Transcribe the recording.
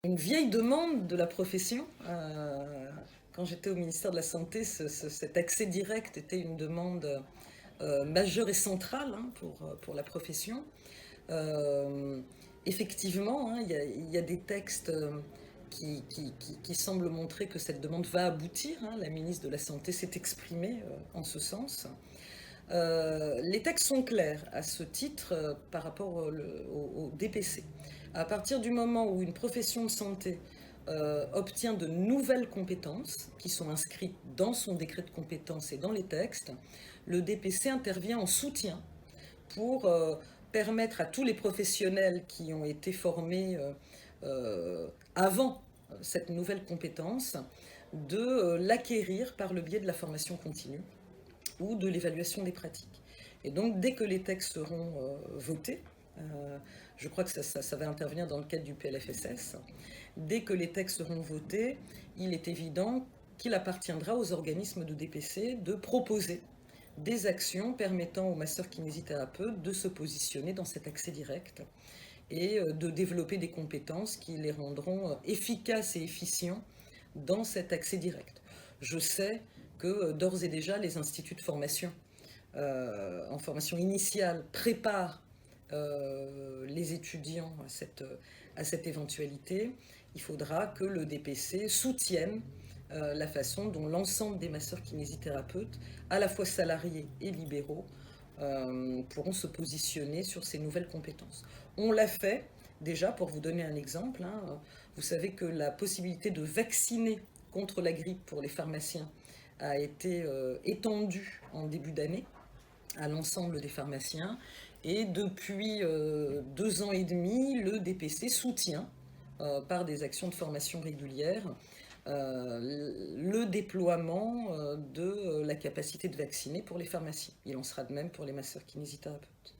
une vieille demande de la profession. Quand j'étais au ministère de la Santé, cet accès direct était une demande majeure et centrale, hein, pour la profession. Euh, Effectivement, hein, il y a des textes qui semblent montrer que cette demande va aboutir, hein. La ministre de la Santé s'est exprimée en ce sens. Les textes sont clairs à ce titre par rapport au DPC. À partir du moment où une profession de santé obtient de nouvelles compétences qui sont inscrites dans son décret de compétences et dans les textes, le DPC intervient en soutien pour permettre à tous les professionnels qui ont été formés avant cette nouvelle compétence de l'acquérir par le biais de la formation continue ou de l'évaluation des pratiques. Et donc, dès que les textes seront votés, je crois que ça va intervenir dans le cadre du PLFSS, dès que les textes seront votés, il est évident qu'il appartiendra aux organismes de DPC de proposer des actions permettant aux masseurs kinésithérapeutes de se positionner dans cet accès direct et de développer des compétences qui les rendront efficaces et efficients dans cet accès direct. Je sais que d'ores et déjà, les instituts de formation en formation initiale préparent les étudiants à cette éventualité. Il faudra que le DPC soutienne la façon dont l'ensemble des masseurs kinésithérapeutes, à la fois salariés et libéraux, pourront se positionner sur ces nouvelles compétences. On l'a fait déjà, pour vous donner un exemple, hein. Vous savez que la possibilité de vacciner contre la grippe pour les pharmaciens a été étendue en début d'année à l'ensemble des pharmaciens. Et depuis 2 ans et demi, le DPC soutient, par des actions de formation régulières, le déploiement de la capacité de vacciner pour les pharmaciens. Il en sera de même pour les masseurs kinésithérapeutes.